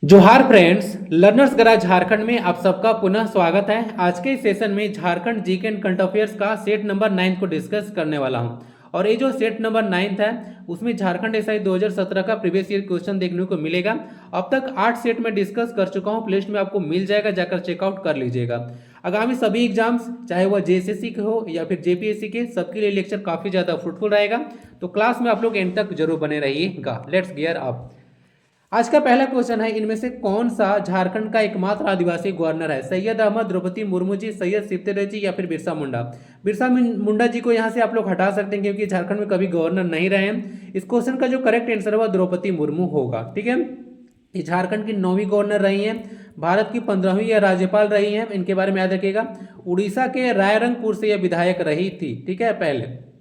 जोहार friends, learners garage Jharkhand में आप सबका पुनः स्वागत है। आज के इस सेशन में Jharkhand GK and current affairs का सेट नंबर 9 को डिस्कस करने वाला हूं। और ये जो सेट नंबर 9 है उसमें झारखंड एसआई 2017 का प्रीवियस ईयर क्वेश्चन देखने को मिलेगा। अब तक 8 सेट में डिस्कस कर चुका हूं, प्लेलिस्ट में आपको मिल जाएगा, जाकर चेकआउट कर लीजिएगा। आगामी सभी एग्जाम्स चाहे वह जेएसएससी के हो या फिर जेपीएससी के, सबके लिए लेक्चर काफी ज्यादा फ्रूटफुल रहेगा। तो क्लास में आप लोग एंड तक जरूर बने रहिएगा। Let's gear up. आज का पहला क्वेश्चन है, इनमें से कौन सा झारखंड का एकमात्र आदिवासी गवर्नर है? सैयद अहमद, द्रौपदी मुर्मू जी, सैयद सिप्ते जी या फिर बिरसा मुंडा? बिरसा मुंडा जी को यहां से आप लोग हटा सकते हैं क्योंकि झारखंड में कभी गवर्नर नहीं रहे हैं। इस क्वेश्चन का जो करेक्ट आंसर है वह द्रौपदी मुर्मू होगा। ठीक है, ये झारखंड की 9वीं गवर्नर रही हैं, भारत की 15वीं या राज्यपाल रही हैं, इनके बारे में याद रखिएगा। उड़ीसा के रायरंगपुर से यह विधायक रही थी। ठीक है, पहले।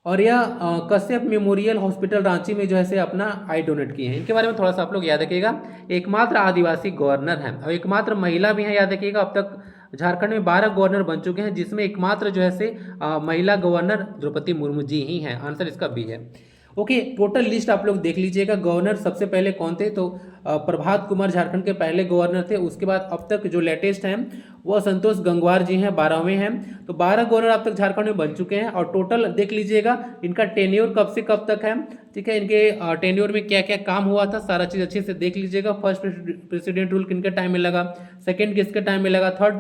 और यह कश्यप मेमोरियल हॉस्पिटल रांची में जो है से अपना आई डोनेट किए हैं। इनके बारे में थोड़ा सा आप लोग याद रखिएगा। एकमात्र आदिवासी गवर्नर हैं और एकमात्र महिला भी हैं, याद रखिएगा। अब तक झारखंड में 12 गवर्नर बन चुके हैं, जिसमें एकमात्र जो है से महिला गवर्नर द्रौपदी मुर्मू जी ही हैं। आंसर इसका बी है। ओके, टोटल लिस्ट आप लोग देख लीजिएगा। गवर्नर सबसे पहले कौन थे? तो प्रभात कुमार झारखंड के पहले गवर्नर थे। उसके बाद अब तक जो लेटेस्ट हैं वह संतोष गंगवार जी हैं, 12वें हैं। तो 12 गवर्नर अब तक झारखंड में बन चुके हैं। और टोटल देख लीजिएगा इनका टेन्योर कब से कब तक है। ठीक है, इनके टेन्योर में क्या क्या काम हुआ था, सारा चीज अच्छे से देख लीजिएगा। फर्स्ट प्रेसिडेंट रूल किनके टाइम में लगा, सेकंड किसके टाइम में लगा, थर्ड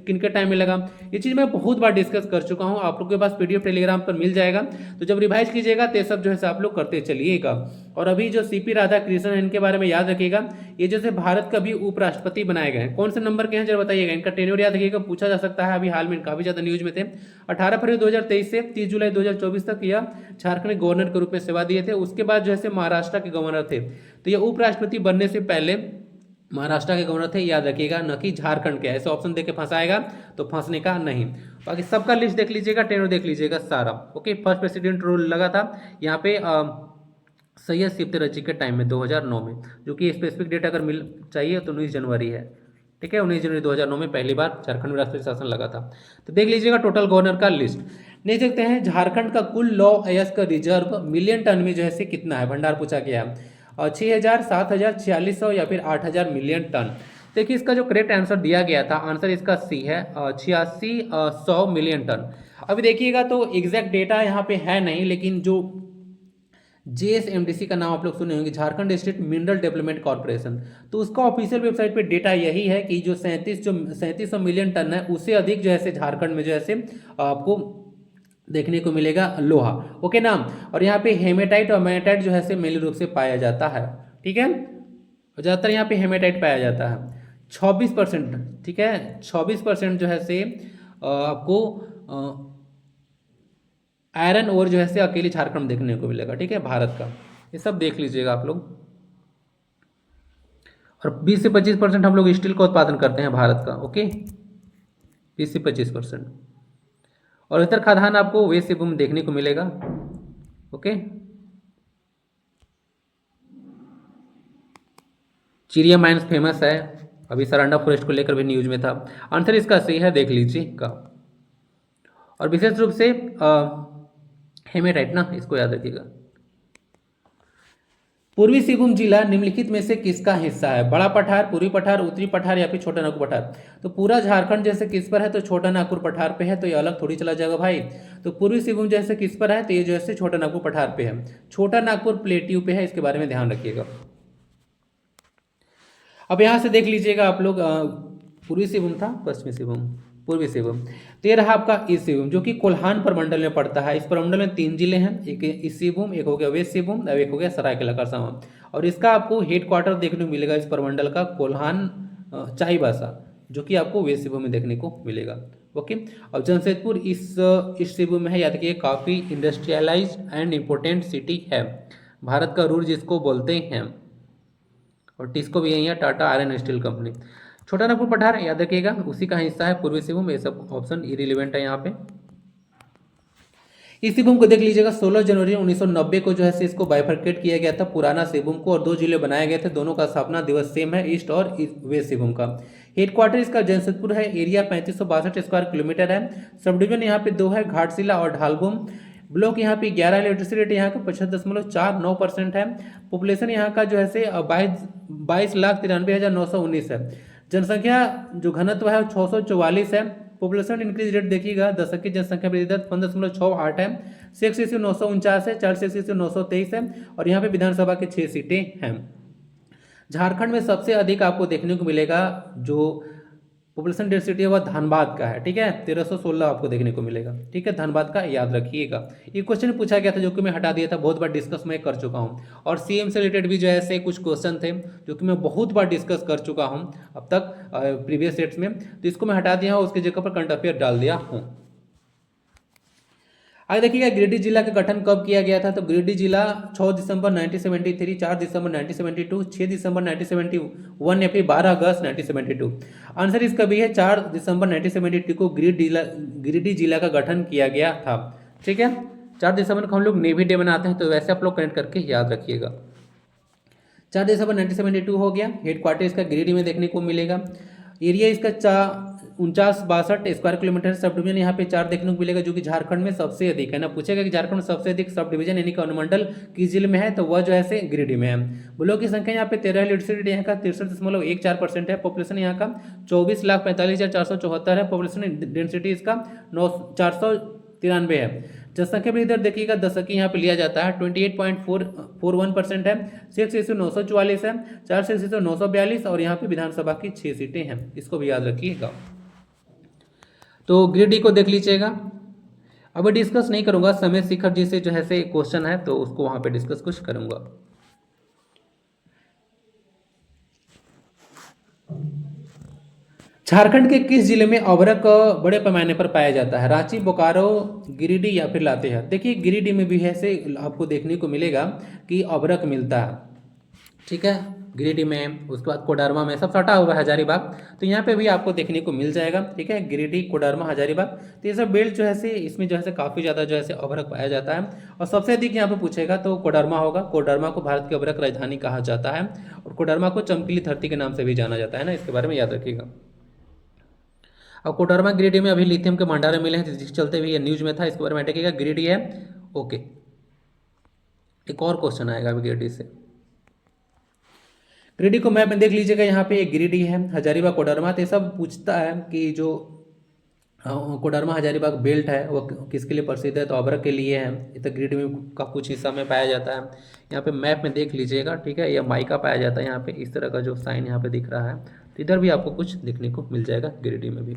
किनके टाइम में लगा। ये चीज मैं बहुत बार डिस्कस कर चुका हूँ, आप लोग के पास पीडीएफ टेलीग्राम पर मिल जाएगा। तो जब रिवाइज कीजिएगा तो ये सब जो है आप लोग करते चलिएगा। और अभी जो सीपी राधा कृष्णन है, इनके बारे में याद रखिएगा। ये जैसे भारत का भी उपराष्ट्रपति बनाए गए हैं, कौन से नंबर के हैं जरा बताइएगा। इनका टेन्योर याद रखिएगा, पूछा जा सकता है। अभी हाल में काफी ज्यादा न्यूज में थे। 18 फरवरी 2023 से 30 जुलाई 2024 तक यह झारखंड गवर्नर के रूप में सेवा दिए थे। उसके बाद जो है महाराष्ट्र के गवर्नर थे। तो ये उपराष्ट्रपति बनने से पहले महाराष्ट्र के गवर्नर थे, याद रखिएगा, न कि झारखंड के। ऐसे ऑप्शन देके फंसाएगा तो फंसने का नहीं। बाकी सबका लिस्ट देख लीजिएगा, टेन्योर देख लीजिएगा सारा। ओके, फर्स्ट प्रेसिडेंट रूल लगा था यहाँ पे सैयद सिप्ते के टाइम में 2009 में, जो कि स्पेसिफिक डेट अगर मिल चाहिए तो 19 जनवरी है। ठीक है, 19 जनवरी 2009 में पहली बार झारखंड में राष्ट्रीय शासन लगा था। तो देख लीजिएगा टोटल गवर्नर का लिस्ट। नहीं देखते हैं झारखंड का कुल लॉ अयस्क रिजर्व मिलियन टन में जो है कितना है, भंडार पूछा गया है। 6,000, 7,000, 4,600 या फिर 8,000 मिलियन टन। देखिए इसका जो करेक्ट आंसर दिया गया था, आंसर इसका सी है, 86,100 मिलियन टन। अभी देखिएगा तो एग्जैक्ट डेटा यहाँ पे है नहीं, लेकिन जो जेएसएमडीसी का नाम आप लोग सुने होंगे, Jharkhand state mineral development corporation, तो उसका ऑफिशियल वेबसाइट पे डेटा यही है कि जो 3700 मिलियन टन है, उससे अधिक जो है झारखंड में जो है आपको देखने को मिलेगा लोहा। ओके नाम। और यहाँ पे हेमेटाइट और मैग्नेटाइट जो है मेनली रूप से पाया जाता है। ठीक है, ज़्यादातर यहाँ पे हेमेटाइट पाया जाता है 26%। ठीक है, 26% जो है से आपको आयरन ओर जो है से अकेले झारखंड देखने को मिलेगा। ठीक है, भारत का। ये सब देख लीजिएगा आप लोग। और 20 से 25% हम लोग स्टील का उत्पादन करते हैं भारत का। ओके, 20 से 25%। और इतर खाद्यान्न आपको वेस्ट सिंहभूम देखने को मिलेगा। ओके, चिड़िया माइंस फेमस है, अभी सरांडा फॉरेस्ट को लेकर भी न्यूज में था। आंसर इसका सही है, देख लीजिएगा। और विशेष रूप से हेमेटाइट ना, इसको याद रखिएगा। पूर्वी सिंहभूम जिला निम्नलिखित में से किसका हिस्सा है? बड़ा पठार, पूर्वी पठार, उत्तरी पठार या फिर छोटा नागपुर पठार? तो पूरा झारखंड जैसे किस पर है? तो छोटा नागपुर पठार पे है। तो ये अलग थोड़ी चला जाएगा भाई। तो पूर्वी सिंहभूम जैसे किस पर है? तो ये जो है छोटा नागपुर पठार पे है। छोटा नागपुर प्लेट्यू पे है, इसके बारे में ध्यान रखिएगा। अब यहां से देख लीजिएगा आप लोग, पूर्वी सिंहभूम था, पश्चिमी सिंहभूम, पूर्वी सिंहभूम। तो ये रहा आपका ईस्ट सिंहभूम, जो कि कोल्हान प्रमंडल में पड़ता है। इस प्रमंडल में 3 जिले हैं, एक ईस्ट सिंहभूम, एक हो गया वेस्ट सिंहभूम और एक हो गया सरायकेला खरसावां। और इसका आपको हेडक्वार्टर देखने को मिलेगा इस प्रमंडल का कोल्हान चाईबासा, जो कि आपको वेस्ट सिंहभूम में देखने को मिलेगा। ओके, और जमशेदपुर इस ईस्ट सिंहभूम में है। याद रखिए, काफ़ी इंडस्ट्रियलाइज एंड इम्पोर्टेंट सिटी है, भारत का रूर जिसको बोलते हैं। और टिस्को भी यही है, टाटा आयरन स्टील कंपनी। छोटा नागपुर पठार याद रखिएगा, उसी का हिस्सा है पूर्वी सिंहभूम। ये सब ऑप्शन इरिलेवेंट है यहाँ पे। इस सिंहभूम को देख लीजिएगा, 16 जनवरी 1990 को जो है इसको बाइफरकेट किया गया था पुराना सिंहभूम को, और 2 जिले बनाए गए थे। दोनों का स्थापना दिवस सेम है, ईस्ट और वेस्ट सिंहभूम का। हेडक्वार्टर इसका जमशेदपुर है। एरिया 3562 स्क्वायर किलोमीटर है। सब डिवीजन यहाँ पे 2 है, घाटशिला और ढालभूम। ब्लॉक यहाँ पे 11, लिटरेसी रेट यहाँ का 75.49% है। पॉपुलेशन यहाँ का जो है से 22,93,919 है। जनसंख्या जो घनत्व है 644 है। पॉपुलेशन इंक्रीज रेट देखिएगा, दशक की जनसंख्या वृद्धि दर 15.68 है। सेक्स रेशियो 949 है, चाइल्ड सेक्स रेशियो 923 है। और यहाँ पे विधानसभा के 6 सीटें हैं। झारखंड में सबसे अधिक आपको देखने को मिलेगा जो पॉपुलेशन डेंसिटी है वह धनबाद का है, ठीक है, 1316 आपको देखने को मिलेगा, ठीक है, धनबाद का याद रखिएगा। ये क्वेश्चन पूछा गया था जो कि मैं हटा दिया था, बहुत बार डिस्कस मैं कर चुका हूँ। और सीएम से रिलेटेड भी जो है ऐसे कुछ क्वेश्चन थे जो कि मैं बहुत बार डिस्कस कर चुका हूँ अब तक प्रीवियस सेट्स में, तो इसको मैं हटा दिया हूँ, उसकी जगह पर करंट अफेयर डाल दिया हूँ। आगे देखिएगा गिरिडीह जिला का गठन कब किया गया था, तो गिरिडीह जिला 6 दिसंबर 1973, 4 दिसंबर 1972, 6 दिसंबर 1971 या फिर 12 अगस्त 1972। आंसर इसका भी है 4 दिसंबर 1972 को गिरिडीह जिला का गठन किया गया था, ठीक है। 4 दिसंबर को हम लोग नेवी डे मनाते हैं, तो वैसे आप लोग कनेक्ट करके याद रखिएगा। 4 दिसंबर 1972 हो गया। हेडक्वार्टर इसका गिरिडीह में देखने को मिलेगा। एरिया इसका 4962 स्क्वायर किलोमीटर। सब डिवीजन यहाँ पे 4 देखने को मिलेगा, जो कि झारखंड में सबसे अधिक है ना। पूछेगा कि झारखंड में सबसे अधिक सब डिवीजन यानी कि अनुमंडल किस जिले में है, तो वह जो है से गिरिडीह में है। ब्लॉक की संख्या यहाँ पे 13, लिटरेसी यहाँ का 63.14% है। पॉपुलेशन यहाँ का 24,45,474 है। पॉपुलेशन डेंसिटी इसका 493 है। जनसंख्या वृद्धि दर देखिएगा, दशक यहाँ पे लिया जाता है 28.41% है। सेक्स रेशियो 944 है, चाइल्ड सेक्स रेशियो 942 और यहाँ पे विधानसभा की 6 सीटें हैं, इसको भी याद रखिएगा। तो गिरिडीह को देख लीजिएगा। अभी डिस्कस नहीं करूंगा, समय शिखर जी से जो है से क्वेश्चन है तो उसको वहां पे डिस्कस कुछ करूंगा। झारखंड के किस जिले में अभ्रक बड़े पैमाने पर पाया जाता है, रांची, बोकारो, गिरिडीह या फिर लातेहार। देखिए गिरिडीह में भी है से आपको देखने को मिलेगा कि अभ्रक मिलता है, ठीक है, गिरिडीह में। उसके बाद कोडरमा में, सब सटा हुआ है, हजारीबाग, तो यहाँ पे भी आपको देखने को मिल जाएगा, ठीक है। गिरिडीह, कोडरमा, हजारीबाग, तो ये सब बेल्ट जो है से इसमें जो है से काफ़ी ज़्यादा जो है से अभ्रक पाया जाता है। और सबसे अधिक यहाँ पे पूछेगा तो कोडरमा होगा। कोडरमा को भारत की अभ्रक राजधानी कहा जाता है और कोडरमा को चमकीली धरती के नाम से भी जाना जाता है ना, इसके बारे में याद रखिएगा। और कोडरमा गिरिडीह में अभी लिथियम के भंडार मिले हैं, जिसके चलते भी ये न्यूज में था, इसके बारे में देखिएगा। गिरिडीह है, ओके। एक और क्वेश्चन आएगा अभी गिरिडीह से। गिरिडीह को मैप में देख लीजिएगा, यहाँ पे एक गिरिडीह है, हजारीबाग, कोडरमा, तो ये सब पूछता है कि जो कोडरमा हजारीबाग बेल्ट है वो किसके लिए प्रसिद्ध है, तो अभ्रक के लिए है। ये तो गिरिडीह में का कुछ हिस्सा में पाया जाता है। यहाँ पे मैप में देख लीजिएगा, ठीक है, यह माइका पाया जाता है यहाँ पे, इस तरह का जो साइन यहाँ पे दिख रहा है, तो इधर भी आपको कुछ देखने को मिल जाएगा गिरिडीह में भी।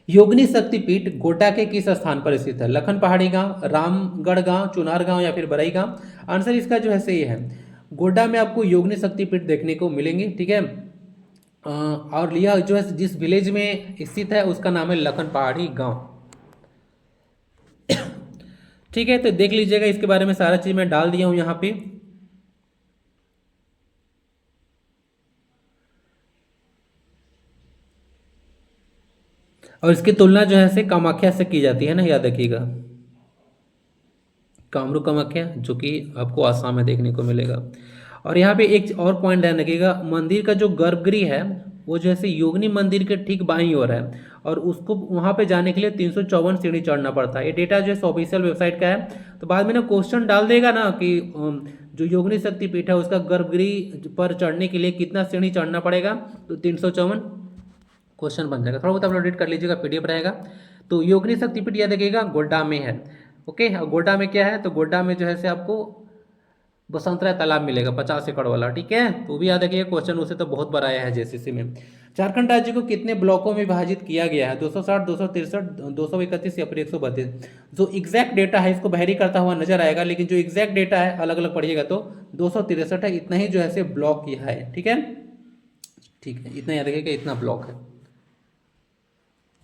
योगिनी शक्तिपीठ गोड्डा के किस स्थान पर स्थित है, लखन पहाड़ी गांव, रामगढ़ गांव, चुनार गांव या फिर बरई गांव। आंसर इसका जो है सही है, गोड्डा में आपको योगिनी शक्तिपीठ देखने को मिलेंगे, ठीक है। और यह जो है जिस विलेज में स्थित है उसका नाम है लखन पहाड़ी गांव, ठीक है। तो देख लीजिएगा, इसके बारे में सारा चीज मैं डाल दिया हूं यहाँ पे। और इसकी तुलना जो है से कामाख्या से की जाती है ना, याद रखिएगा, कामरू कामाख्या, जो कि आपको आसाम में देखने को मिलेगा। और यहाँ पे एक और पॉइंट ध्यान रखिएगा, मंदिर का जो गर्भगृह है वो जो है योगिनी मंदिर के ठीक बाईं ओर है, और उसको वहाँ पे जाने के लिए 354 सीढ़ी चढ़ना पड़ता है। ये डेटा जो है ऑफिशियल वेबसाइट का है। तो बाद में ना क्वेश्चन डाल देगा ना कि जो योगिनी शक्तिपीठ है उसका गर्भगृह पर चढ़ने के लिए कितना सीढ़ी चढ़ना पड़ेगा, तो 354 क्वेश्चन बन जाएगा। थोड़ा बहुत आप लोग रीड कर लीजिएगा, पीडीएफ रहेगा। तो योगिनी शक्तिपीठ याद रखिएगा गोड्डा में है, ओके। गोड्डा में क्या है, तो गोड्डा में जो है से आपको बसंतराय तालाब मिलेगा 50 एकड़ वाला, ठीक है। तो भी याद रखिएगा, क्वेश्चन उसे तो बहुत बार आया है जेसीसी में। झारखंड राज्य को कितने ब्लॉकों में विभाजित किया गया है, 260, 263, 231 या फिर 132। जो एग्जैक्ट डेटा है इसको बहरी करता हुआ नजर आएगा, लेकिन जो एग्जैक्ट डेटा है अलग अलग पढ़िएगा तो 263 है। इतना ही जो है से ब्लॉक यह है, ठीक है, ठीक है, इतना याद रखिएगा, इतना ब्लॉक है।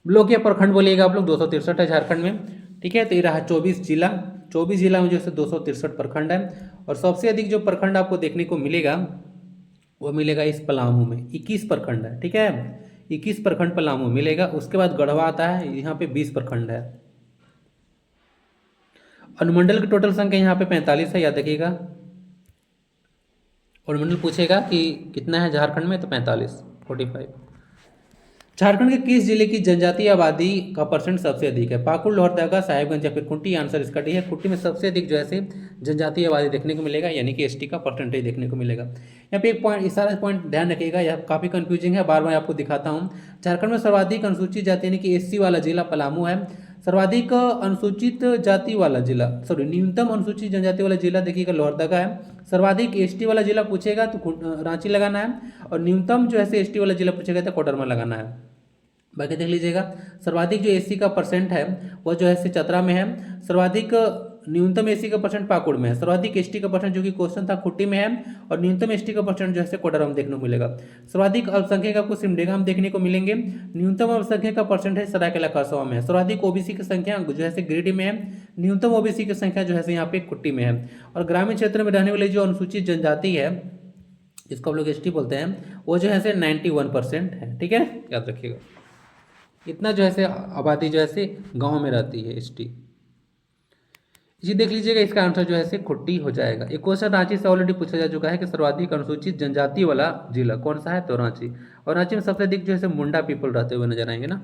ब्लॉक या प्रखंड बोलिएगा आप लोग, 263 है झारखंड में, ठीक है। तो ये रहा 24 जिला, 24 जिला में जो है 263 प्रखंड है। और सबसे अधिक जो प्रखंड आपको देखने को मिलेगा वो मिलेगा इस पलामू में, 21 प्रखंड है, ठीक है, 21 प्रखंड पलामू मिलेगा। उसके बाद गढ़वा आता है, यहाँ पे 20 प्रखंड है। अनुमंडल की टोटल संख्या यहाँ पे 45 है, याद रखिएगा। अनुमंडल पूछेगा कि कितना है झारखंड में, तो 45, 45। झारखंड के किस जिले की जनजातीय आबादी का परसेंट सबसे अधिक है? पाकुड़, लोहरदगा, साहेबगंज या फिर खूंटी? आंसर इसका डी है, खूंटी में सबसे अधिक जो है से जनजातीय आबादी देखने को मिलेगा, यानी कि एसटी का परसेंटेज देखने को मिलेगा। यहाँ पे एक पॉइंट, इस सारा पॉइंट ध्यान रखिएगा, यह काफ़ी कंफ्यूजिंग है, बार बार आपको दिखाता हूँ। झारखंड में सर्वाधिक अनुसूचित जाति यानी कि एससी वाला जिला पलामू है। सर्वाधिक अनुसूचित जाति वाला जिला, सॉरी न्यूनतम अनुसूचित जनजाति वाला जिला देखिएगा लोहरदगा है। सर्वाधिक एसटी वाला जिला पूछेगा तो रांची लगाना है, और न्यूनतम जो है एसटी वाला जिला पूछेगा तो कोडरमा लगाना है। बाकी देख लीजिएगा, सर्वाधिक जो एससी का परसेंट है वह जो है चतरा में है। सर्वाधिक न्यूनतम एससी का परसेंट पाकुड़ में है। सर्वाधिक एसटी का परसेंट जो कि क्वेश्चन था खूंटी में है, और न्यूनतम एसटी का परसेंट जो है कोडरमा में देखने को मिलेगा। सर्वाधिक अल्पसंख्यक आपको सिमडेगा में देखने को मिलेंगे। न्यूनतम अल्पसंख्यक का परसेंट है सरायकेला खरसावां में है। सर्वाधिक ओबीसी की संख्या जो है गिरिडीह में है। न्यूनतम ओबीसी की संख्या जो है यहाँ पे खूंटी में है। और ग्रामीण क्षेत्र में रहने वाली जो अनुसूचित जनजाति है, जिसको हम लोग एसटी बोलते हैं, वो जो है 91% है। ठीक है, याद रखिएगा, इतना जो है आबादी जो है गांव में रहती है एसटी। जी देख लीजिएगा, इसका आंसर जो है खूंटी हो जाएगा। एक क्वेश्चन रांची से ऑलरेडी पूछा जा चुका है कि सर्वाधिक अनुसूचित जनजाति वाला जिला कौन सा है, तो रांची। और रांची में सबसे अधिक जो है मुंडा पीपल रहते हुए नजर आएंगे ना।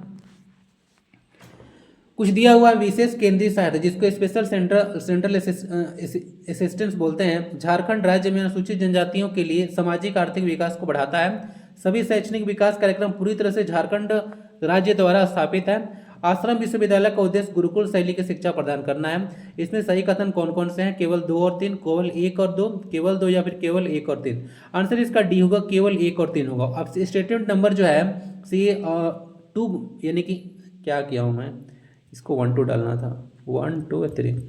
कुछ दिया हुआ विशेष केंद्रीय सहायता, जिसको स्पेशल सेंट्रल असिस्टेंस बोलते हैं, झारखंड राज्य में अनुसूचित जनजातियों के लिए सामाजिक आर्थिक विकास को बढ़ाता है। सभी शैक्षणिक विकास कार्यक्रम पूरी तरह से झारखंड राज्य द्वारा स्थापित है। आश्रम विश्वविद्यालय का उद्देश्य गुरुकुल शैली की शिक्षा प्रदान करना है। इसमें सही कथन कौन कौन से हैं? केवल 2 और 3, केवल 1 और 2, केवल 2 या फिर केवल 1 और 3? आंसर इसका डी होगा, केवल 1 और 3 होगा। अब स्टेटमेंट नंबर जो है सी 2, यानी कि क्या किया हूँ मैं, इसको 1 2 डालना था, 1 2 3।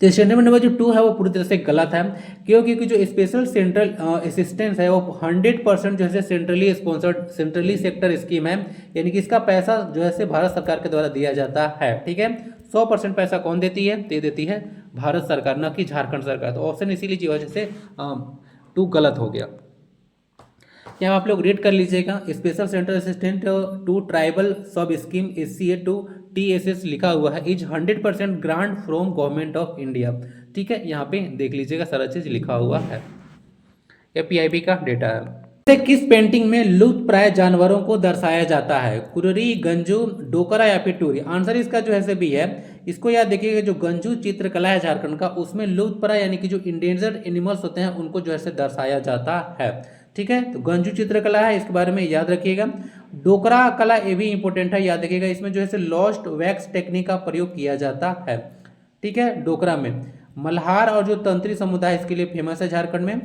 तो स्टेटमेंट नंबर जो 2 है वो पूरी तरह से गलत है, क्योंकि जो स्पेशल सेंट्रल असिस्टेंस है वो 100% जो है centrally sponsored, centrally sector scheme है, यानी कि इसका पैसा जो है भारत सरकार के द्वारा दिया जाता है। ठीक है, 100% पैसा कौन देती है? दे देती है भारत सरकार, न कि झारखंड सरकार। तो ऑप्शन इसीलिए वजह से 2 गलत हो गया। यहाँ आप लोग रीड कर लीजिएगा, special central assistant to tribal sub scheme SCA to TSS लिखा हुआ है, is 100% grant from government of India. ठीक है, यहाँ पे देख लीजिएगा सारा चीज लिखा हुआ है, ये PIB का डेटा है। किस पेंटिंग में लुप्त प्राय जानवरों को दर्शाया जाता है? कुररी, गंजू, डोकरा या फिर टूरी? आंसर इसका जो है भी है, इसको याद देखिएगा, जो गंजू चित्रकला है झारखंड का, उसमें लुप्त प्राय यानी कि जो इंडेंजर्ड एनिमल्स होते हैं उनको जो है दर्शाया जाता है। ठीक है, तो गंजू चित्रकला है, इसके बारे में याद रखिएगा। डोकरा कला ये भी इंपॉर्टेंट है, याद रखिएगा, इसमें जो है लॉस्ट वैक्स टेक्निक का प्रयोग किया जाता है। ठीक है, डोकरा में मल्हार और जो तंत्री समुदाय इसके लिए फेमस है झारखंड में,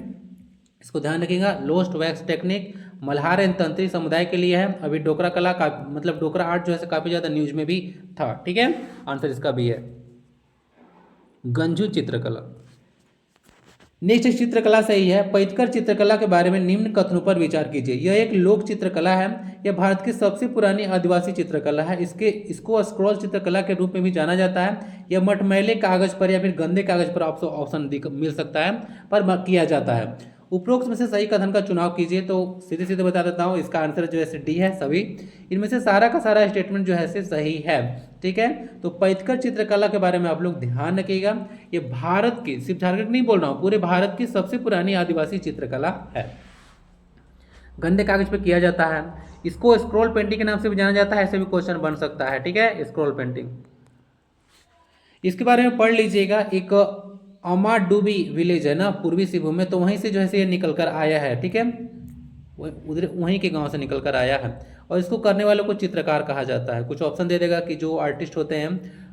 इसको ध्यान रखिएगा। Lost wax technique Malhar and Tantri समुदाय के लिए है। अभी डोकरा कला का मतलब डोकरा आर्ट जो है काफी ज्यादा न्यूज में भी था। ठीक है, आंसर इसका भी है गंजू चित्रकला। नेक्स्ट चित्रकला सही है। पैतकर चित्रकला के बारे में निम्न कथनों पर विचार कीजिए। यह एक लोक चित्रकला है, यह भारत की सबसे पुरानी आदिवासी चित्रकला है। इसको स्क्रॉल चित्रकला के रूप में भी जाना जाता है। यह मटमैले कागज पर या फिर गंदे कागज पर आपको ऑप्शन मिल सकता है, पर किया जाता है। उपरोक्त में से सही कथन का चुनाव कीजिए, तो सीधे सीधे बता देता हूँ, इसका आंसर जो है डी है। सभी इनमें से सारा का सारा स्टेटमेंट जो है सही है। ठीक है, तो पैतकर चित्रकला के बारे में आप लोग ध्यान रखिएगा, ये भारत की, सिर्फ झारखंड नहीं बोल रहा हूँ, पूरे भारत की सबसे पुरानी आदिवासी चित्रकला है। गंदे कागज पे किया जाता है। इसको स्क्रॉल पेंटिंग के नाम से भी जाना जाता है, ऐसे भी क्वेश्चन बन सकता है। ठीक है, स्क्रॉल पेंटिंग, इसके बारे में पढ़ लीजिएगा। एक अमाडुबी विलेज है ना पूर्वी सिंहभूम में, तो वहीं से जो है ये निकल कर आया है। ठीक है, उधर वहीं के गांव से निकल कर आया है, और इसको करने वालों को चित्रकार कहा जाता है। कुछ ऑप्शन दे देगा कि जो आर्टिस्ट होते हैं,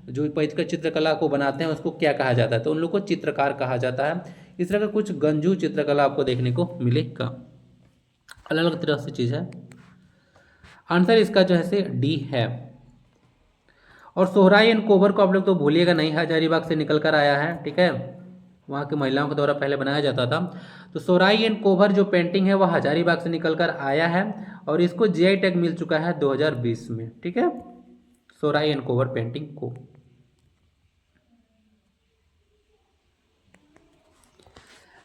जो पैतकर चित्रकला को बनाते हैं, उसको क्या कहा जाता है, तो उन लोग को चित्रकार कहा जाता है। इस तरह का कुछ गंजू चित्रकला आपको देखने को मिलेगा, अलग अलग तरह से चीज़ है। आंसर इसका जो है डी है। और सोहराई एंड कोबर को आप लोग तो भूलिएगा नहीं, हजारीबाग से निकल कर आया है। ठीक है, वहाँ की महिलाओं के द्वारा पहले बनाया जाता था। तो सोहराई एंड कोबर जो पेंटिंग है वह हजारीबाग से निकल कर आया है, और इसको GI टैग मिल चुका है 2020 में। ठीक है, सोहराई एंड कोबर पेंटिंग को।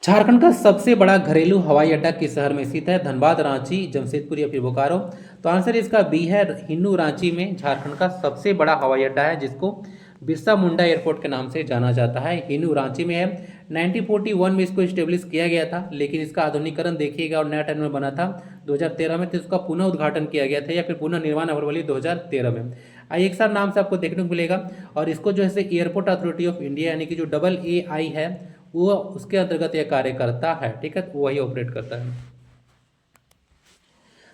झारखंड का सबसे बड़ा घरेलू हवाई अड्डा किस शहर में स्थित है? धनबाद, रांची, जमशेदपुर या फिर बोकारो? तो आंसर इसका बी है, हिन्नू रांची में झारखंड का सबसे बड़ा हवाई अड्डा है, जिसको बिरसा मुंडा एयरपोर्ट के नाम से जाना जाता है। हिन्नू रांची में है। 1941 में इसको स्टेब्लिश किया गया था, लेकिन इसका आधुनिकीकरण देखिएगा और नया टर्मिनल बना था 2013 में, तो इसका पुनः उद्घाटन किया गया था या फिर पुनः निर्माण अप्रैल 2013 में। IXR नाम से आपको देखने को मिलेगा। और इसको जो है एयरपोर्ट अथॉरिटी ऑफ इंडिया यानी कि जो AAI है वो उसके अंतर्गत यह कार्य करता है, ठीक है, तो वही ऑपरेट करता है।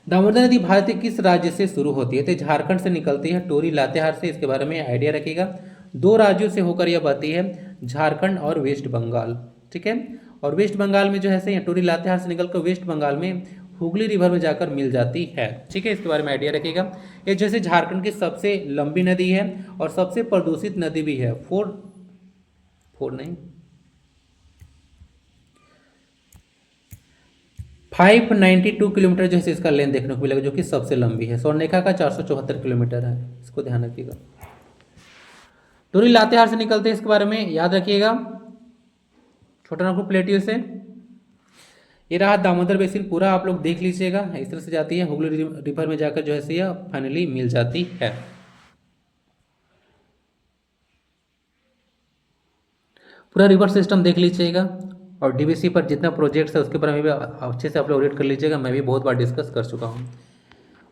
दामोदर नदी भारत के किस राज्य से शुरू होती है? तो झारखंड से निकलती है, टोरी लातेहार से, इसके बारे में आइडिया रखिएगा। दो राज्यों से होकर यह बहती है, झारखंड और वेस्ट बंगाल, ठीक है। और वेस्ट बंगाल में जो है टोरी लातेहार से निकलकर वेस्ट बंगाल में हुगली रिवर में जाकर मिल जाती है, ठीक है, इसके बारे में आइडिया रखिएगा। ये जैसे झारखंड की सबसे लंबी नदी है और सबसे प्रदूषित नदी भी है। 592 किलोमीटर जो है इसका लेंथ देखने को मिलेगा, जो कि सबसे लंबी है। स्वर्णरेखा का 474 किलोमीटर है, इसको ध्यान रखिएगा। टोरी लातेहार से निकलते हैं, इसके बारे में याद रखिएगा। छोटा नागपुर प्लेटियो से ये रहा दामोदर बेसिन, पूरा आप लोग देख लीजिएगा। इस तरह से जाती है, हुगली रिवर में जाकर जो है यह फाइनली मिल जाती है। पूरा रिवर सिस्टम देख लीजिएगा और DVC पर जितना प्रोजेक्ट्स है उसके बारे में भी अच्छे से आप लोग रीड कर लीजिएगा, मैं भी बहुत बार डिस्कस कर चुका हूँ।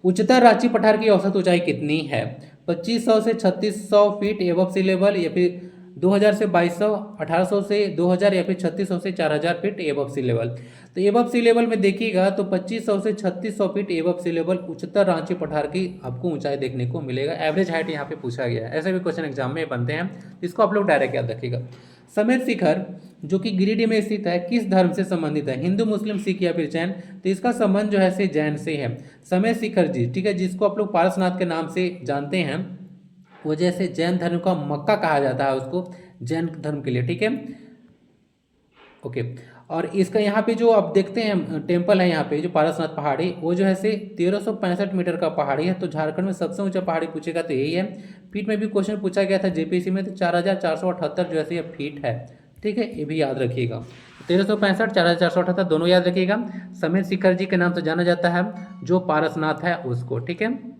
उच्चतर रांची पठार की औसत ऊंचाई कितनी है? 2500 से 3600 फीट एबव सी लेवल, या फिर 2000 से 2200, 1800 से 2000, या फिर 3600 से 4000 फीट एबव सी लेवल। तो एबव सी लेवल में देखिएगा तो 2500 से 3600 फीट एबव सी लेवल उच्चतर रांची पठार की आपको ऊंचाई देखने को मिलेगा। एवरेज हाइट यहाँ पे पूछा गया है, ऐसे भी क्वेश्चन एग्जाम में बनते हैं, इसको आप लोग डायरेक्ट याद रखिएगा। समेत शिखर जो कि गिरिडीह में स्थित है किस धर्म से संबंधित है? हिंदू, मुस्लिम, सिख या फिर जैन? तो इसका संबंध जो है जैन से है। समेत शिखर जी, ठीक है, जिसको आप लोग पारसनाथ के नाम से जानते हैं, वो जैसे जैन धर्म का मक्का कहा जाता है उसको, जैन धर्म के लिए, ठीक है, ओके। और इसका यहाँ पे जो आप देखते हैं टेम्पल है यहाँ पे जो पारसनाथ पहाड़ी, वो जो है 1365 मीटर का पहाड़ी है। तो झारखंड में सबसे ऊंचा पहाड़ी पूछेगा तो यही है। फीट में भी क्वेश्चन पूछा गया था JPSC में, तो 4478 जो है ये फीट है, ठीक है, ये भी याद रखिएगा। 1365, 4478 दोनों याद रखिएगा। समेत शिखर जी के नाम से जाना जाता है जो पारसनाथ है उसको, ठीक है।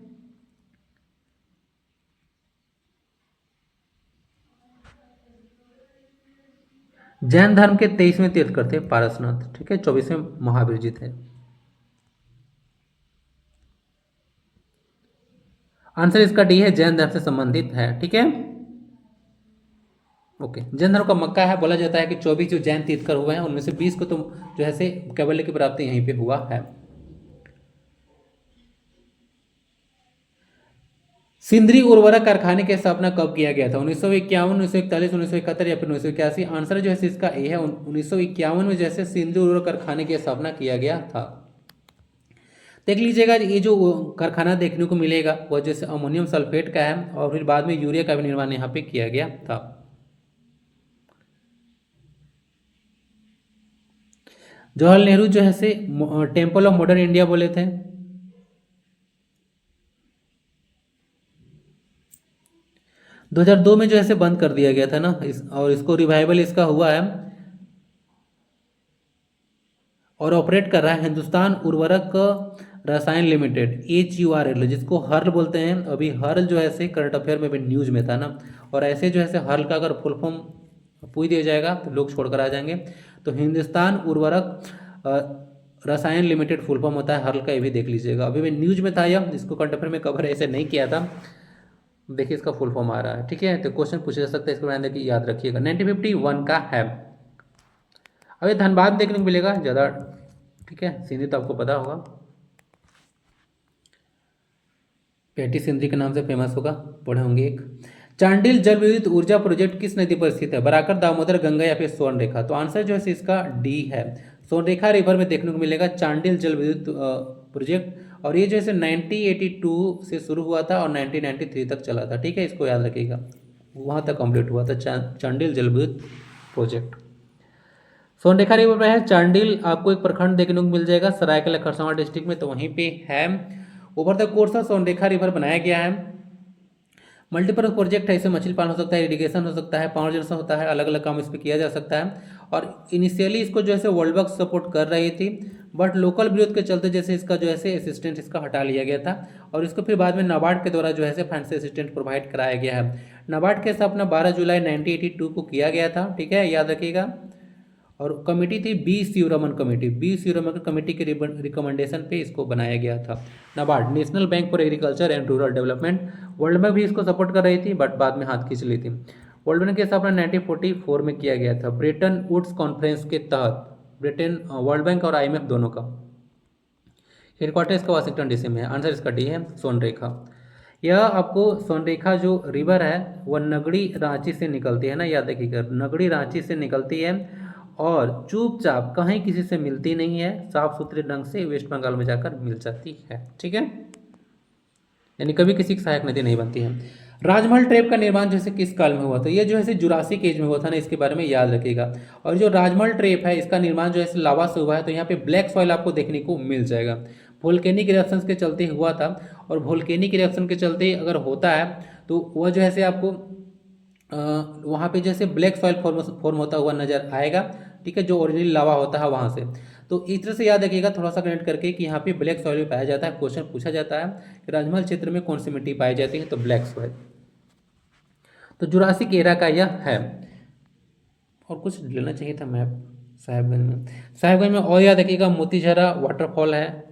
जैन धर्म के 23वें तीर्थंकर थे पारसनाथ, ठीक है, 24वें महावीर जी थे। आंसर इसका डी है, जैन धर्म से संबंधित है, ठीक है, ओके। जैन धर्म का मक्का है, बोला जाता है कि 24 जो जैन तीर्थंकर हुए हैं उनमें से 20 को तो जो है कैवल्य की प्राप्ति यहीं पे हुआ है। सिंदरी उर्वरक कारखाने की स्थापना कब किया गया था? 1951, 1941, 1971 या फिर 1981? आंसर जो है इसका ए है, 1951 में जैसे सिंदरी उर्वरक कारखाने की स्थापना किया गया था। देख लीजिएगा, ये जो कारखाना देखने को मिलेगा वो जैसे अमोनियम सल्फेट का है, और फिर बाद में यूरिया का भी निर्माण यहाँ पे किया गया था। जवाहरलाल नेहरू जो है टेम्पल ऑफ मॉडर्न इंडिया बोले थे। 2002 में जो है बंद कर दिया गया था ना, और इसको रिवाइवल इसका हुआ है और ऑपरेट कर रहा है हिंदुस्तान उर्वरक रसायन लिमिटेड, HURL, जिसको हर्ल बोलते हैं। अभी हर्ल जो है करंट अफेयर में भी न्यूज में था ना, और ऐसे जो है हर्ल का अगर फुल फॉर्म पूछ दिया जाएगा तो लोग छोड़कर आ जाएंगे। तो हिंदुस्तान उर्वरक रसायन लिमिटेड फुल फॉर्म होता है हर्ल का, ये भी देख लीजिएगा। अभी मैं न्यूज में था यह, जिसको करंट अफेयर में कवर ऐसे नहीं किया था, देखिए इसका फुल फॉर्म आ रहा है, ठीक है। तो क्वेश्चन पूछा जा सकता है, इसको ध्यान देखिए, याद रखिएगा। 1951 का है। अभी धनबाद देखने को मिलेगा ज़्यादा, ठीक है, सिंधी तो आपको पता होगा, पेटी सिंधी के नाम से फेमस होगा, पढ़े होंगे। एक चांडिल जल विद्युत ऊर्जा प्रोजेक्ट किस नदी पर स्थित है? बराकर, दामोदर, गंगा या फिर स्वर्णरेखा? तो आंसर जो है इसका डी है, स्वर्णरेखा रिवर में देखने को मिलेगा चांडिल जल विद्युत प्रोजेक्ट। और ये जो है 1982 से शुरू हुआ था और 1993 तक चला था, ठीक है, इसको याद रखिएगा, वहाँ तक कंप्लीट हुआ था चांडिल जल विद्युत प्रोजेक्ट। स्वर्णरेखा रिवर में है चांडिल, आपको एक प्रखंड देखने को मिल जाएगा सरायकेला खरसावां डिस्ट्रिक्ट में, तो वहीं पे है। Over the course of Swarnarekha river बनाया गया है। मल्टीपर्पज प्रोजेक्ट है, इसमें मछली पालन हो सकता है, इरिगेशन हो सकता है, पावर जनरेशन होता है, अलग अलग काम इस पर किया जा सकता है। और इनिशियली इसको जो है वर्ल्ड बैंक सपोर्ट कर रही थी, बट लोकल विरोध के चलते जैसे इसका जो है असिस्टेंट इसका हटा लिया गया था, और इसको फिर बाद में नाबार्ड के द्वारा जो है फाइनेंशियल असिस्टेंट प्रोवाइड कराया गया है। नाबार्ड के स्थापना 12 जुलाई 1982 को किया गया था, ठीक है, याद रखिएगा। और कमेटी थी B Sivaraman committee. B Sivaraman committee के रिकमेंडेशन पे इसको बनाया गया था। NABARD, national bank for agriculture and rural development, world bank भी इसको सपोर्ट कर रही थी बट बाद में हाथ खींच ली थी। वर्ल्ड बैंक की स्थापना 1944 में किया गया था ब्रेटन वुड्स कॉन्फ्रेंस के तहत। ब्रिटेन, वर्ल्ड बैंक और आईएमएफ दोनों का हेडक्वार्टर इसका वाशिंगटन डीसी में है। आंसर इसका डी है, सोनरेखा। यह आपको सोनरेखा जो रिवर है वह नगड़ी रांची से निकलती है ना, याद रखिएगा, नगड़ी रांची से निकलती है और चुपचाप कहीं किसी से मिलती नहीं है, साफ सुथरे ढंग से वेस्ट बंगाल में जाकर मिल जाती है। ठीक है, यानी कभी किसी की सहायक नदी नहीं बनती है। राजमहल ट्रेप का निर्माण जैसे किस काल में हुआ था, ये जो है जुरासिक एज में हुआ था ना, इसके बारे में याद रखिएगा। और जो राजमहल ट्रेप है इसका निर्माण जो है लावा से हुआ है, तो यहाँ पे ब्लैक सॉइल आपको देखने को मिल जाएगा। वोल्केनिक इरेप्शंस के चलते हुआ था, और वोल्केनिक इरेप्शन के चलते अगर होता है तो वह जो है आपको वहाँ पे जैसे ब्लैक सॉइल फॉर्म होता हुआ नजर आएगा। ठीक है, जो ओरिजिनल लावा होता है वहाँ से। तो इस तरह से याद रखिएगा थोड़ा सा कनेक्ट करके कि यहाँ पे ब्लैक सॉइल भी पाया जाता है। क्वेश्चन पूछा जाता है कि राजमहल क्षेत्र में कौन सी मिट्टी पाई जाती है, तो ब्लैक सॉइल। तो जुरासिक एरा का यह है। और कुछ लेना चाहिए था मैप। साहेबगंज में और याद रखिएगा मोतीझरा वाटरफॉल है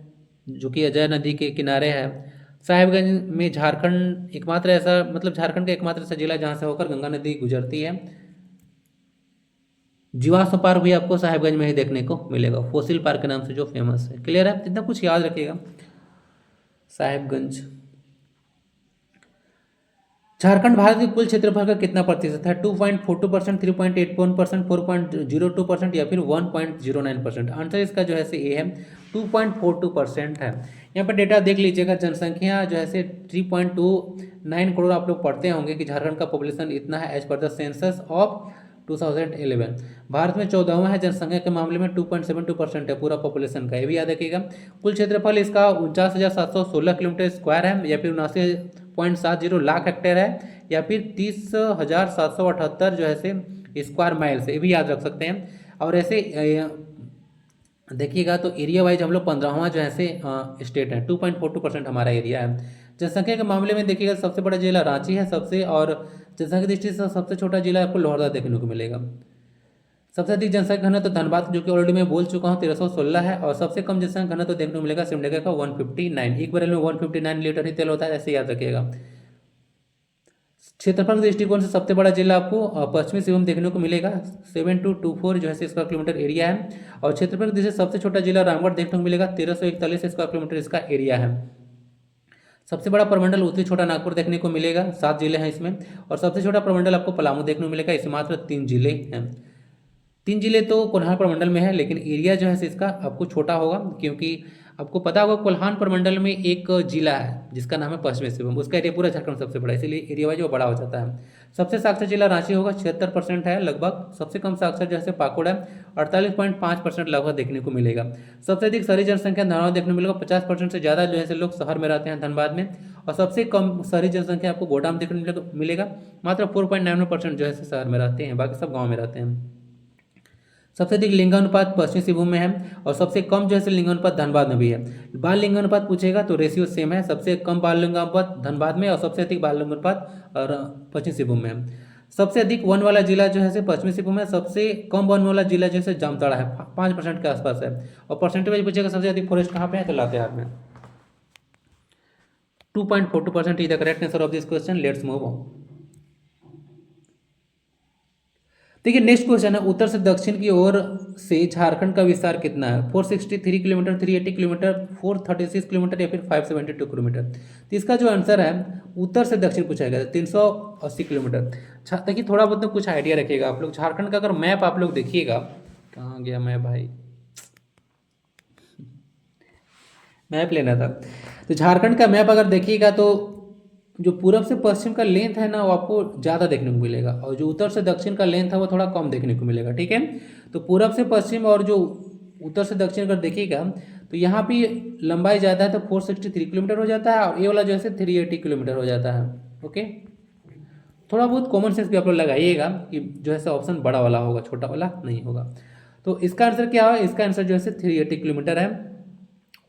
जो कि अजय नदी के किनारे है। साहेबगंज में झारखंड एकमात्र ऐसा, मतलब झारखंड का एकमात्र ऐसा जिला जहाँ से होकर गंगा नदी गुजरती है। जीवाश्म पार्क भी आपको साहेबगंज में ही देखने को मिलेगा, फोसिल पार्क के नाम से जो फेमस है। क्लियर है, इतना कुछ याद रखिएगा। साहेबगंज, झारखंड भारत के कुल क्षेत्रफल का कितना प्रतिशत है? 2.42%, 3.81%, 4.02% या फिर 1.09%। आंसर इसका जो है से ए है, 2.42% है। यहाँ पर डेटा देख लीजिएगा, जनसंख्या जो है से 3.29 करोड़ आप लोग पढ़ते होंगे कि झारखंड का पॉपुलेशन इतना है as per the census of 2011। Bharat में 14वां है, जनसंख्या के मामले में 2.72% है पूरा पॉपुलेशन का, ये भी याद रखिएगा। कुल क्षेत्रफल इसका 49,716 किलोमीटर स्क्वायर है, या फिर 79.70 लाख हेक्टेयर है, या फिर 30,778 जो है से स्क्वायर माइल से, ये भी याद रख सकते हैं। और ऐसे देखिएगा तो एरिया वाइज हम लोग 15वां जो है से स्टेट है। 2.42% हमारा एरिया है। जनसंख्या के मामले में देखिएगा सबसे बड़ा जिला रांची है सबसे, और जनसंख्या दृष्टि से सबसे छोटा जिला आपको लोहरदगा देखने को मिलेगा। सबसे अधिक जनसंख्या घनत्व धनबाद जो कि ऑलरेडी मैं बोल चुका हूँ 1316 है, और सबसे कम जनसंख्या घनत्व देखने को मिलेगा सिमडेगा का 159। एक बैरल में 159 लीटर ही तेल होता है, ऐसे याद रखिएगा। क्षेत्रफल दृष्टिकोण से सबसे बड़ा जिला आपको पश्चिमी सिंहभूम देखने को मिलेगा, 7224 जो है स्क्वायर किलोमीटर एरिया है। और क्षेत्रफल दृष्टि से सबसे छोटा जिला रामगढ़ देखने को मिलेगा, 1341 स्क्वायर किलोमीटर इसका एरिया है। सबसे बड़ा प्रमंडल उत्तरी छोटा नागपुर देखने को मिलेगा, 7 जिले हैं इसमें। और सबसे छोटा प्रमंडल आपको पलामू देखने को मिलेगा, इसमें मात्र 3 जिले हैं। 3 जिले तो कोल्हान प्रमंडल में है, लेकिन एरिया जो है इसका आपको छोटा होगा, क्योंकि आपको पता होगा कोल्हान प्रमंडल में एक जिला है जिसका नाम है पश्चिमी सिंहभूम, उसका एरिया पूरा झारखंड सबसे बड़ा है, इसलिए एरिया वाइज वो बड़ा हो जाता है। सबसे साक्षर जिला रांची होगा, 76% है लगभग। सबसे कम साक्षर जैसे पाकुड़ है, 48.5% लगभग देखने को मिलेगा। सबसे अधिक शहरी जनसंख्या धनबाद देखने को मिलेगा, 50% से ज़्यादा जो है लोग शहर में रहते हैं धनबाद में। और सबसे कम शहरी जनसंख्या आपको गोड्डा देखने को मिलेगा, मात्र 4.91% जो है शहर में रहते हैं, बाकी सब गाँव में रहते हैं। सबसे अधिक लिंगानुपात पश्चिमी सिंहभूम में है, और सबसे कम जो है लिंगानुपात धनबाद में भी है। बाल लिंगानुपात पूछेगा तो रेशियो सेम है, सबसे कम बाल लिंगानुपात धनबाद में और सबसे अधिक बाल लिंगानुपात और पश्चिमी सिंहभूम में है। सबसे अधिक वन वाला जिला जो है पश्चिमी सिंहभूम है, सबसे कम वन वाला जिला जो है जामताड़ा है, 5% के आसपास है। और परसेंटेज पूछेगा सबसे अधिक फॉरेस्ट कहाँ पे है, तो लातेहार में। 2.42% is the correct answer of this question. Let's move on. देखिए नेक्स्ट क्वेश्चन है, उत्तर से दक्षिण की ओर से झारखंड का विस्तार कितना है? 463 किलोमीटर, 380 किलोमीटर, 436 किलोमीटर या फिर 572 किलोमीटर। तो इसका जो आंसर है उत्तर से दक्षिण पूछा गया 380 किलोमीटर। देखिए थोड़ा बहुत तो कुछ आइडिया रखिएगा आप लोग। झारखंड का अगर मैप आप लोग देखिएगा, कहाँ गया मैप भाई, मैप लेना था। तो झारखंड का मैप अगर देखिएगा तो जो पूरब से पश्चिम का लेंथ है ना वो आपको ज़्यादा देखने को मिलेगा, और जो उत्तर से दक्षिण का लेंथ है वो थोड़ा कम देखने को मिलेगा। ठीक है, तो पूरब से पश्चिम और जो उत्तर से दक्षिण अगर देखिएगा तो यहाँ पे लंबाई ज़्यादा है तो 463 किलोमीटर हो जाता है, और ये वाला जो है 380 किलोमीटर हो जाता है। ओके, थोड़ा बहुत कॉमन सेंस भी आप लोग लगाइएगा कि जो है ऑप्शन बड़ा वाला होगा, छोटा वाला नहीं होगा। तो इसका आंसर क्या है? इसका आंसर जो है 380 किलोमीटर है,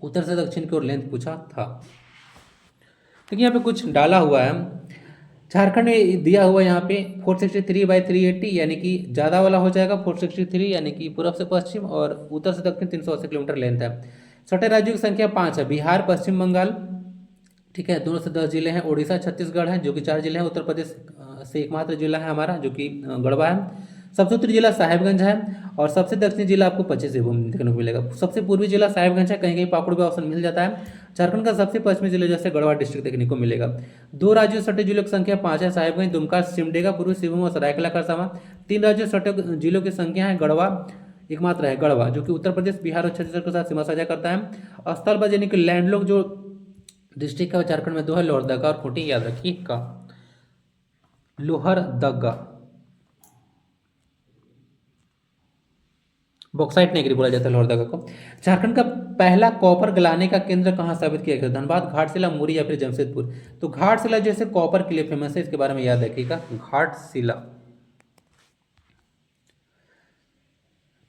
उत्तर से दक्षिण की ओर लेंथ पूछा था। देखिए यहाँ पे कुछ डाला हुआ है, झारखंड में दिया हुआ यहाँ पे 463/380 यानी कि ज़्यादा वाला हो जाएगा 463 यानी कि पूर्व से पश्चिम, और उत्तर से दक्षिण 380 किलोमीटर लेंथ है। छठे राज्यों की संख्या 5 है, बिहार, पश्चिम बंगाल, ठीक है, दोनों से 10 जिले हैं, उड़ीसा, छत्तीसगढ़ है जो कि 4 जिले हैं, उत्तर प्रदेश से एकमात्र जिला है हमारा जो कि गढ़वा है। सबसे उत्तरी जिला साहेबगंज है, और सबसे दक्षिणी जिला आपको पश्चिमी सिंहभूम देखने को मिलेगा। सबसे पूर्वी जिला साहेबगंज है, कहीं कहीं पाकुड़ भी ऑप्शन मिल जाता है। झारखंड का सबसे पश्चिमी जिला जैसे गढ़वा डिस्ट्रिक्ट देखने को मिलेगा। 2 राज्यों से सटे जिलों की संख्या 5 है, साहेबगंज, दुमका, सिमडेगा, पूर्वी सिंहभूम और सरायकेला खरसावां। 3 राज्यों से सटे जिलों की संख्या है, गढ़वा एकमात्र है, गढ़वा जो कि उत्तर प्रदेश, बिहार और छत्तीसगढ़ के साथ सीमा साझा करता है। स्थलबद्ध यानी कि लैंडलॉक जो डिस्ट्रिक्ट है झारखंड में 2 है, लोहरदगा और खूंटी, याद रखिएगा, लोहरदगा। बॉक्साइट नेगरी बोला जाता है लोहरदगा को। झारखंड का पहला कॉपर गलाने का केंद्र कहाँ स्थापित किया गया? धनबाद, घाटशिला, मुरी या फिर जमशेदपुर? तो घाटशिला जैसे कॉपर के लिए फेमस है, इसके बारे में याद रखिएगा, घाटशिला।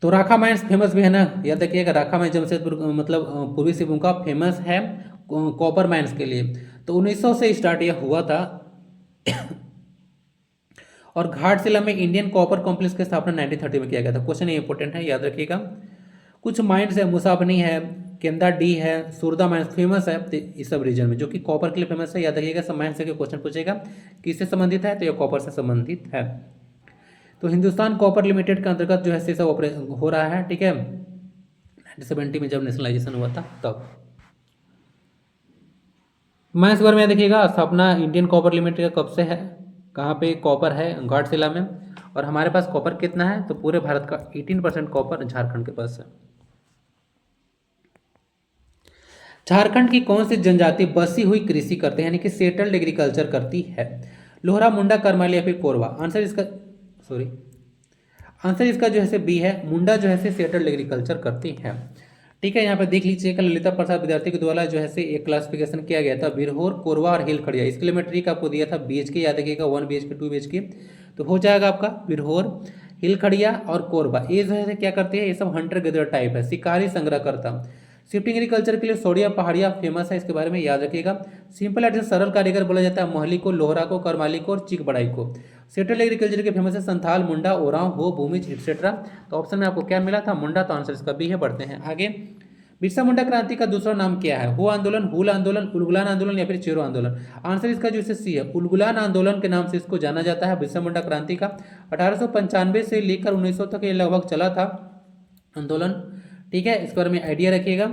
तो राखा माइंस फेमस भी है ना, याद रखिएगा, राखा माइंस जमशेदपुर मतलब पूर्वी सिंहभूम का फेमस है कॉपर माइंस के लिए। तो 1900 से स्टार्ट यह हुआ था। और घाटशिला में इंडियन कॉपर कॉम्प्लेक्स की स्थापना 1930 में किया गया था। क्वेश्चन ये इंपॉर्टेंट है, याद रखिएगा। कुछ माइंस है, मुसाबनी है, केंदा डी है, सुरदा माइंस फेमस है इस सब रीजन में जो कि कॉपर के लिए फेमस है, याद रखिएगा। सब माइंस से क्वेश्चन पूछेगा किससे संबंधित है, तो यह कॉपर से संबंधित है। तो हिंदुस्तान कॉपर लिमिटेड के अंतर्गत जो है से सब ऑपरेशन हो रहा है, ठीक है, 1970 में जब नेशनलाइजेशन हुआ था तब। माइंस बारे में देखिएगा, स्थापना इंडियन कॉपर लिमिटेड का कब से है, कहाँ पे कॉपर है, घाटशिला में। और हमारे पास कॉपर कितना है, तो पूरे भारत का 18% कॉपर झारखंड के पास है। झारखंड की कौन सी जनजाति बसी हुई कृषि करते हैं यानी कि सेटल्ड एग्रीकल्चर करती है? लोहरा, मुंडा, करमाली या फिर कोरवा? आंसर इसका जो है से बी है, मुंडा जो है से सेटल्ड एग्रीकल्चर करती है, ठीक है। यहाँ पे देख लीजिएगा, ललिता प्रसाद विद्यार्थी के द्वारा जो है से एक क्लासिफिकेशन किया गया था, बिरहोर, कोरवा और हिल खड़िया। इसके लिए मैं ट्रिक आपको दिया था BHK, याद रखिएगा, 1 BHK 2 BHK। तो हो जाएगा आपका बिरहोर, हिल खड़िया और कोरबा। ये जो है क्या करते हैं, ये सब हंटर गैदर टाइप है, शिकारी संग्रह करता। शिफ्टिंग एग्रीकल्चर के लिए सोडिया पहाड़िया फेमस है, इसके बारे में याद रखिएगा। सिंपल एंड सरल कारीगर बोला जाता है मोहली को, लोहरा को, करमाली को और चिक बड़ाई को। सेटल एग्रीकल्चर के फेमस है संथाल, मुंडा, ओरांव, हो, भूमिज एक्सेट्रा। तो ऑप्शन में आपको क्या मिला था, मुंडा, तो आंसर इसका बी है। बढ़ते हैं आगे। बिरसा मुंडा क्रांति का दूसरा नाम क्या है? हो आंदोलन, हुल आंदोलन, उलगुलान आंदोलन या फिर चेरो आंदोलन? आंसर इसका जो सी है, उलगुलान आंदोलन के नाम से इसको जाना जाता है। बिरसा मुंडा क्रांति का 1895 से लेकर 1900 तक ये लगभग चला था आंदोलन, ठीक है, इस बारे में आइडिया रखिएगा।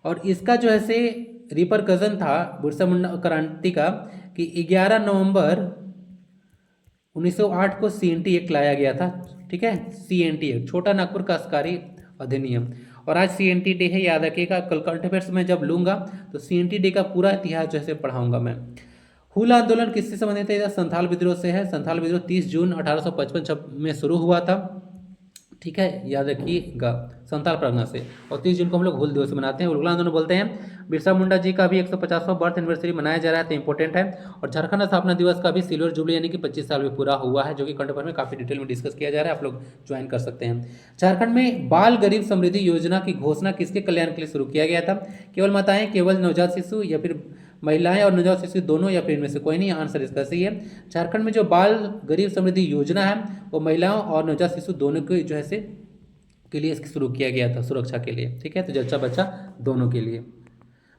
और इसका जो है से रिपरकजन था बिरसा मुंडा क्रांति का कि 11 नवंबर 1908 को CNT एक्ट लाया गया था, ठीक है, CNT एक्ट, छोटा नागपुर काश्तकारी अधिनियम। और आज CNT डे है, याद रखिएगा। कल करंट अफेयर्स में जब लूंगा तो CNT डे का पूरा इतिहास जो है पढ़ाऊंगा मैं। हुल आंदोलन किससे संबंधित है? संथाल विद्रोह से है। संथाल विद्रोह 30 जून 1855 में शुरू हुआ था, ठीक है, याद रखिएगा, संथाल परगना से। और 30 जून को हम लोग हुल दिवस मनाते हैं, उलगुलान आंदोलन बोलते हैं। बिरसा मुंडा जी का भी 150वां बर्थ एनिवर्सरी मनाया जा रहा है, तो इंपॉर्टेंट है। और झारखंड स्थापना दिवस का भी सिल्वर जुबली यानी कि 25 साल में पूरा हुआ है, जो कि करंट अफेयर में काफी डिटेल में डिस्कस किया जा रहा है, आप लोग ज्वाइन कर सकते हैं। झारखंड में बाल गरीब समृद्धि योजना की घोषणा किसके कल्याण के लिए शुरू किया गया था? केवल माताएं, केवल नवजात शिशु या फिर महिलाएं और नवजात शिशु दोनों या फिर इनमें से कोई नहीं? आंसर इसका सही है। झारखंड में जो बाल गरीब समृद्धि योजना है वो महिलाओं और नवजात शिशु दोनों के जो है से के लिए इसकी शुरू किया गया था, सुरक्षा के लिए, ठीक है, तो जच्चा बच्चा दोनों के लिए।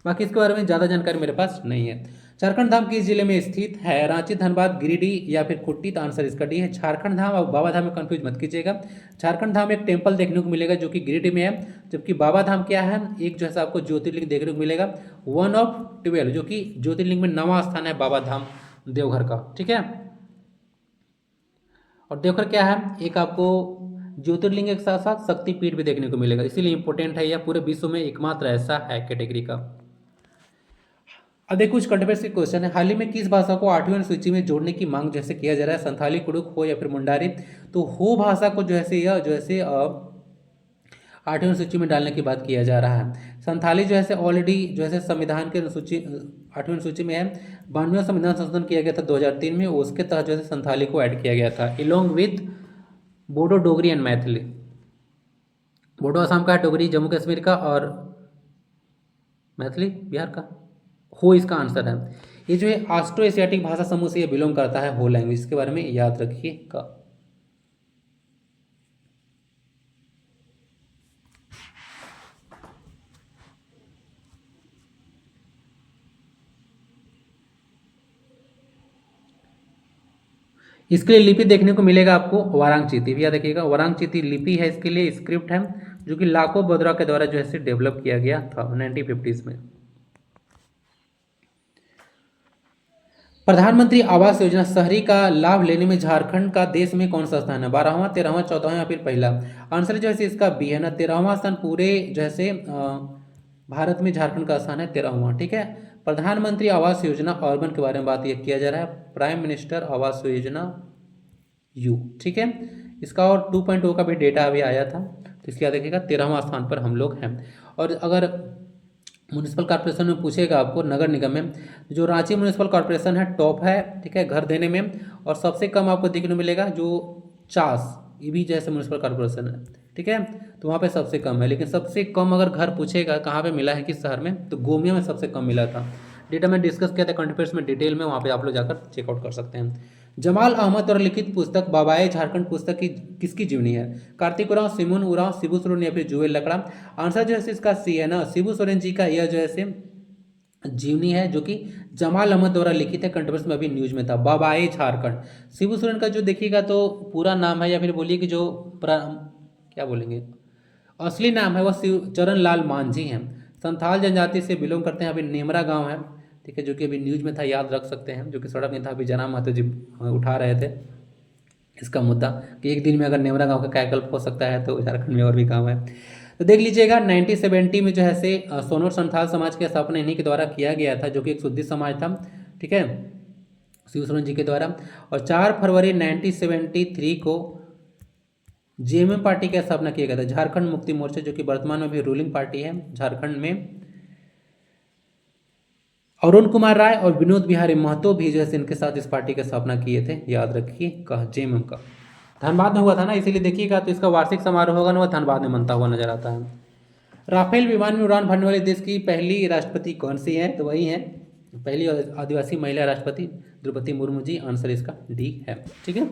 बाकी इसके बारे में ज़्यादा जानकारी मेरे पास नहीं है। झारखंड धाम किस जिले में स्थित है? रांची, धनबाद, गिरिडीह या फिर खुट्टी? तो आंसर इसका डी है। झारखंड धाम और बाबा धाम में कंफ्यूज मत कीजिएगा। झारखंड धाम एक टेम्पल देखने को मिलेगा जो कि गिरिडीह में है, जबकि बाबा धाम क्या है, एक जो है आपको ज्योतिर्लिंग देखने को मिलेगा, 1 of 12, जो कि ज्योतिर्लिंग में 9वां स्थान है बाबा धाम देवघर का, ठीक है। और देवघर क्या है, एक आपको ज्योतिर्लिंग के साथ साथ शक्तिपीठ भी देखने को मिलेगा, इसीलिए इंपॉर्टेंट है, यह पूरे विश्व में एकमात्र ऐसा है कैटेगरी का। अब देखो कुछ कंट्रोवर्सी क्वेश्चन है। हाल ही में किस भाषा को 8वीं अनुसूची में जोड़ने की मांग जैसे किया जा रहा है? संथाली, कुड़ुक, हो या फिर मुंडारी? तो हो भाषा को जो है यह जो है 8वीं अनुसूची में डालने की बात किया जा रहा है। संथाली जो है ऑलरेडी जो है संविधान के अनुसूची 8वीं अनुसूची में है। 92वां संविधान संशोधन किया गया था 2003 में, उसके तहत जो है संथाली को ऐड किया गया था, इलोंग विथ बोडो, डोगरी एंड मैथिली। बोडो असम का है, डोगरी जम्मू कश्मीर का और मैथिली बिहार का। हो इसका आंसर है। ये जो है ऑस्ट्रो एशियाटिक भाषा समूह से ये बिलोंग करता है, हो लैंग्वेज, इसके बारे में याद रखिएगा। इसके लिए लिपि देखने को मिलेगा आपको वारांग चीती, भैया देखिएगा वारांग चीती लिपि है, इसके लिए स्क्रिप्ट है जो कि लाको बद्रा के द्वारा जो है डेवलप किया गया था 1950s में। प्रधानमंत्री आवास योजना शहरी का लाभ लेने में झारखंड का देश में कौन सा स्थान है? 12वां, 13वां, 14वां या फिर पहला? आंसर जो है इसका बी है ना, 13वां स्थान पूरे जैसे भारत में झारखंड का स्थान है 13वां। ठीक है, प्रधानमंत्री आवास योजना अर्बन के बारे में बात यह किया जा रहा है, prime minister Awas Yojana you. ठीक है, इसका और 2.0 का भी डेटा अभी आया था, तो इसलिए देखिएगा 13वां स्थान पर हम लोग हैं। और अगर म्यूनिसिपल कॉर्पोरेशन में पूछेगा आपको, नगर निगम में जो रांची म्यूनिसिपल कॉर्पोरेशन है टॉप है, ठीक है, घर देने में, और सबसे कम आपको देखने को मिलेगा जो चास, ये भी जैसे म्यूनिसिपल कॉर्पोरेशन है, ठीक है, तो वहाँ पे सबसे कम है। लेकिन सबसे कम अगर घर पूछेगा कहाँ पे मिला है, किस शहर में, तो गोमिया में सबसे कम मिला था। डेटा में डिस्कस किया था करंट अफेयर्स में डिटेल में, वहाँ पे आप लोग जाकर चेकआउट कर सकते हैं। जमाल अहमद द्वारा लिखित पुस्तक बाबाए झारखंड पुस्तक की किसकी जीवनी है? कार्तिक उरांव, सिमुन उरांव, शिबू सोरेन या फिर जुएल लकड़ा? आंसर जो है इसका सी है ना, शिबू सोरेन जी का यह जो है जीवनी है जो कि जमाल अहमद द्वारा लिखित है, कंट्रोवर्सी में अभी न्यूज में था, बाबाए झारखंड। शिबू सोरेन का जो देखिएगा तो पूरा नाम है, या फिर बोलिए कि जो क्या बोलेंगे असली नाम है, वह चरण लाल मांझी हैं। संथाल जनजाति से बिलोंग करते हैं, अभी नेमरा गांव है, ठीक है, जो कि अभी न्यूज में था, याद रख सकते हैं, जो कि सड़क नहीं था, अभी जनाब महतो जी उठा रहे थे इसका मुद्दा कि एक दिन में अगर नेमरा गांव का कायाकल्प हो सकता है तो झारखंड में और भी गाँव है। तो देख लीजिएगा 1970 में जो है से सोनोर संथाल समाज की स्थापना इन्हीं के द्वारा किया गया था, जो कि एक शुद्ध समाज था, ठीक है, शिव सोरेन जी के द्वारा। और 4 फरवरी 1973 को जेएमएम पार्टी की स्थापना किया गया था, झारखंड मुक्ति मोर्चा, जो कि वर्तमान में भी रूलिंग पार्टी है झारखंड में। अरुण कुमार राय और विनोद बिहारी महतो भी जो है इनके साथ इस पार्टी की स्थापना किए थे, याद रखिए, कहा जेएमएम का। धनबाद में हुआ था ना, इसीलिए देखिएगा तो इसका वार्षिक समारोह होगा ना, वह धनबाद में मनता हुआ नजर आता है। राफेल विमान में उड़ान भरने वाले देश की पहली राष्ट्रपति कौन सी है? तो वही है पहली आदिवासी महिला राष्ट्रपति द्रौपदी मुर्मू जी। आंसर इसका डी है, ठीक है।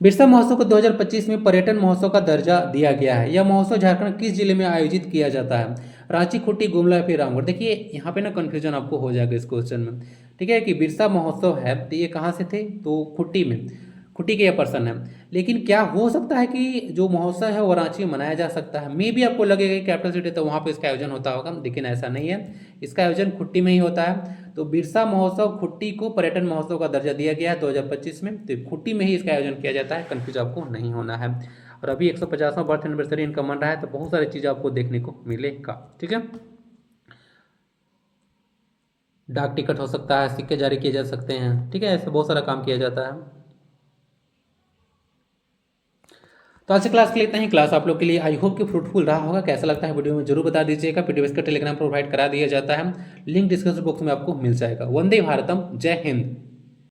बिरसा महोत्सव को 2025 में पर्यटन महोत्सव का दर्जा दिया गया है। यह महोत्सव झारखंड किस जिले में आयोजित किया जाता है? रांची, खूंटी, गुमला या फिर रामगढ़? देखिए यहाँ पे ना कन्फ्यूजन आपको हो जाएगा इस क्वेश्चन में, ठीक है, कि बिरसा महोत्सव है तो ये कहाँ से थे, तो खूंटी में, खूंटी के ये पर्सन है। लेकिन क्या हो सकता है कि जो महोत्सव है वो रांची में मनाया जा सकता है? मे भी आपको लगेगा कि कैपिटल सिटी तो वहाँ पे इसका आयोजन होता होगा, लेकिन ऐसा नहीं है, इसका आयोजन खूंटी में ही होता है। तो बिरसा महोत्सव खूंटी को पर्यटन महोत्सव का दर्जा दिया गया है 2025 में, तो खूंटी में ही इसका आयोजन किया जाता है, कन्फ्यूज आपको नहीं होना है। और अभी 150वां बर्थ एनिवर्सरी इनका मन रहा है, तो बहुत सारी चीज़ें आपको देखने को मिलेगा, ठीक है। डाक टिकट हो सकता है, सिक्के जारी किए जा सकते हैं, ठीक है, ऐसे बहुत सारा काम किया जाता है। तो आज से क्लास के लिए इतना ही। क्लास आप लोग के लिए आई होप कि फ्रूटफुल रहा होगा। कैसा लगता है वीडियो में जरूर बता दीजिएगा। पीडीएफ का टेलीग्राम प्रोवाइड करा दिया जाता है, लिंक डिस्क्रिप्शन बॉक्स में आपको मिल जाएगा। वंदे भारतम, जय हिंद।